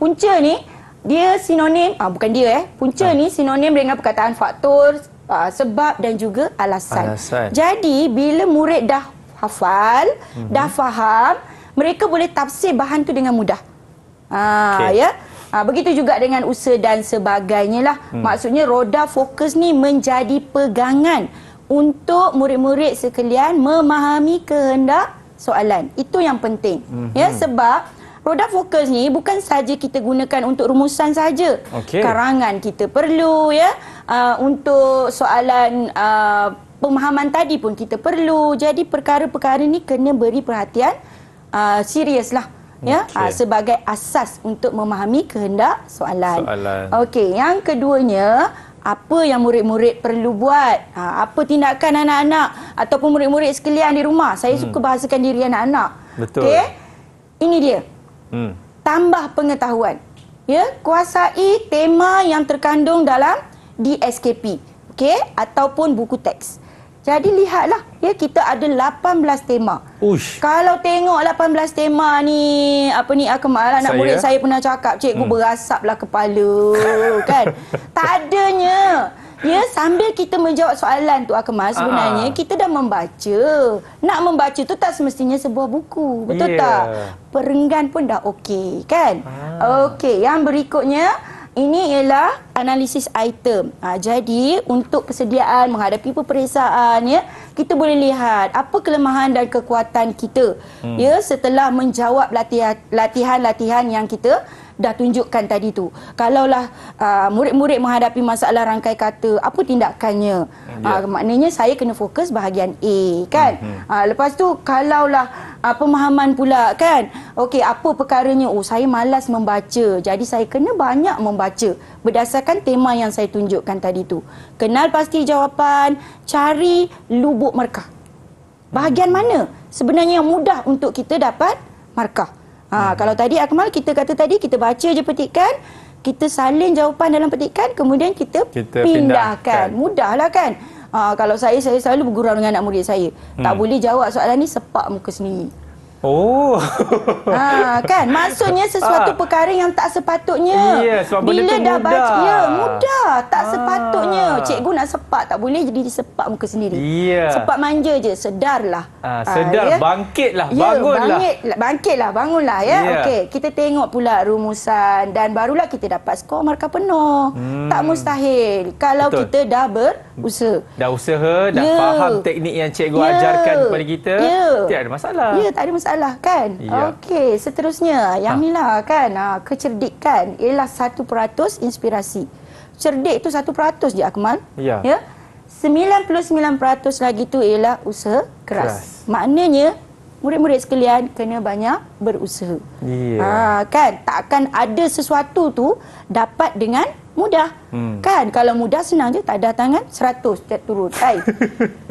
Punca ni dia sinonim, bukan dia punca ni sinonim dengan perkataan faktor, sebab dan juga alasan. Jadi bila murid dah hafal, dah faham, mereka boleh tafsir bahan tu dengan mudah. Begitu juga dengan usaha dan sebagainya lah. Maksudnya roda fokus ni menjadi pegangan untuk murid-murid sekalian memahami kehendak soalan. Itu yang penting. Sebab roda fokus ni bukan saja kita gunakan untuk rumusan saja. Karangan kita perlu untuk soalan pemahaman tadi pun kita perlu. Jadi perkara-perkara ni kena beri perhatian serius lah. Sebagai asas untuk memahami kehendak soalan. Okey, yang keduanya, apa yang murid-murid perlu buat? Apa tindakan anak-anak ataupun murid-murid sekalian di rumah? Saya suka bahasakan diri anak-anak. Betul. Ini dia. Tambah pengetahuan. Kuasai tema yang terkandung dalam DSKP, ataupun buku teks. Jadi lihatlah, kita ada 18 tema. Kalau tengok 18 tema ni, Akmal, anak murid saya pernah cakap, cikgu berasaplah kepala kan. Tak adanya. Sambil kita menjawab soalan tu Akmal, sebenarnya kita dah membaca. Nak membaca tu tak semestinya sebuah buku, betul tak? Perenggan pun dah okey kan? Okey, yang berikutnya ini ialah analisis item. Jadi untuk persediaan menghadapi peperiksaan, kita boleh lihat apa kelemahan dan kekuatan kita setelah menjawab latihan-latihan yang kita dah tunjukkan tadi tu. Kalaulah murid-murid menghadapi masalah rangkai kata, apa tindakannya? Maknanya saya kena fokus bahagian A kan. Lepas tu kalaulah pemahaman pula kan. Okey, apa perkaranya? Saya malas membaca. Jadi saya kena banyak membaca berdasarkan tema yang saya tunjukkan tadi tu. Kenal pasti jawapan, cari lubuk markah. Bahagian mana sebenarnya yang mudah untuk kita dapat markah? Kalau tadi Akmal, kita kata tadi kita baca je petikan, kita salin jawapan dalam petikan, kemudian kita pindahkan. Mudahlah kan? Kalau saya selalu bergurau dengan anak murid saya. Tak boleh jawab soalan ni, sepak muka sendiri. Kan, maksudnya sesuatu perkara yang tak sepatutnya. Sebab bila benda tu dah mudah. baca, mudah, tak sepatutnya. Cikgu nak sepak, tak boleh jadi sepak muka sendiri. Sepak manja je, sedarlah. Sedar, bangkitlah, bangunlah. Bangkitlah, bangunlah Okey, kita tengok pula rumusan dan barulah kita dapat skor markah penuh. Tak mustahil kalau kita dah berusaha. Dah usaha, dah faham teknik yang cikgu ajarkan kepada kita, tak ada masalah. Tak ada masalah kan? Okey, seterusnya yang ni lah kan, kecerdikan ialah 1% inspirasi. Cerdik tu 1% je Akmal. 99% lagi tu ialah usaha keras. Maknanya murid-murid sekalian kena banyak berusaha. Kan? Tak akan ada sesuatu tu dapat dengan Mudah. Kan? Kalau mudah senang je. Tak ada tangan, 100 step turun.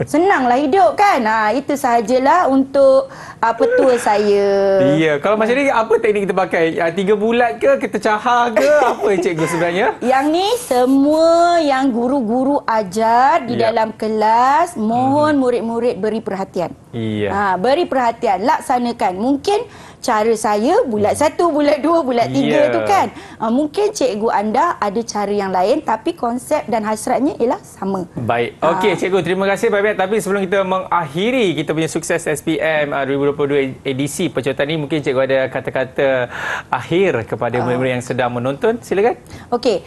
Senanglah hidup kan? Itu sahajalah untuk petua saya. Ya, kalau macam ni apa teknik kita pakai? 3 bulat ke, kita cahar ke? Apa cikgu sebenarnya? Yang ni semua yang guru-guru ajar di dalam kelas, mohon murid-murid beri perhatian. Iya. Beri perhatian, laksanakan. Mungkin cara saya bulat 1, bulat 2, bulat 3 tu kan. Mungkin cikgu anda ada cara yang lain tapi konsep dan hasratnya ialah sama. Baik. Okey, cikgu, terima kasih banyak. Tapi sebelum kita mengakhiri kita punya sukses SPM 2022 edisi penceritaan ini, mungkin cikgu ada kata-kata akhir kepada murid-murid yang sedang menonton. Silakan. Okey.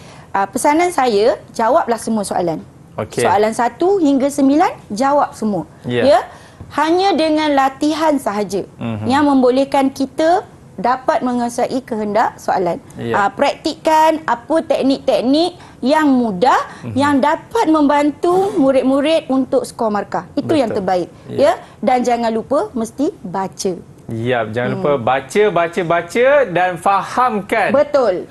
Pesanan saya, jawablah semua soalan. Okey. Soalan 1 hingga 9 jawab semua. Ya. Hanya dengan latihan sahaja yang membolehkan kita dapat menguasai kehendak soalan. Praktikkan apa teknik-teknik yang mudah yang dapat membantu murid-murid untuk skor markah. Itu yang terbaik. Ya. Dan jangan lupa mesti baca. Ya, jangan lupa baca dan fahamkan. Betul.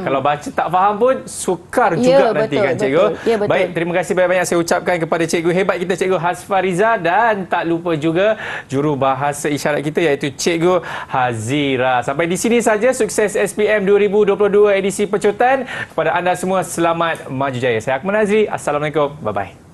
Kalau baca tak faham pun sukar juga nanti kan cikgu. Ya, betul. Baik, terima kasih banyak-banyak saya ucapkan kepada cikgu hebat kita, Cikgu Hasfariza, dan tak lupa juga juru bahasa isyarat kita iaitu Cikgu Hazira. Sampai di sini saja sukses SPM 2022 edisi pecotan. Kepada anda semua, selamat maju jaya. Saya Akmal Nazri. Assalamualaikum. Bye-bye.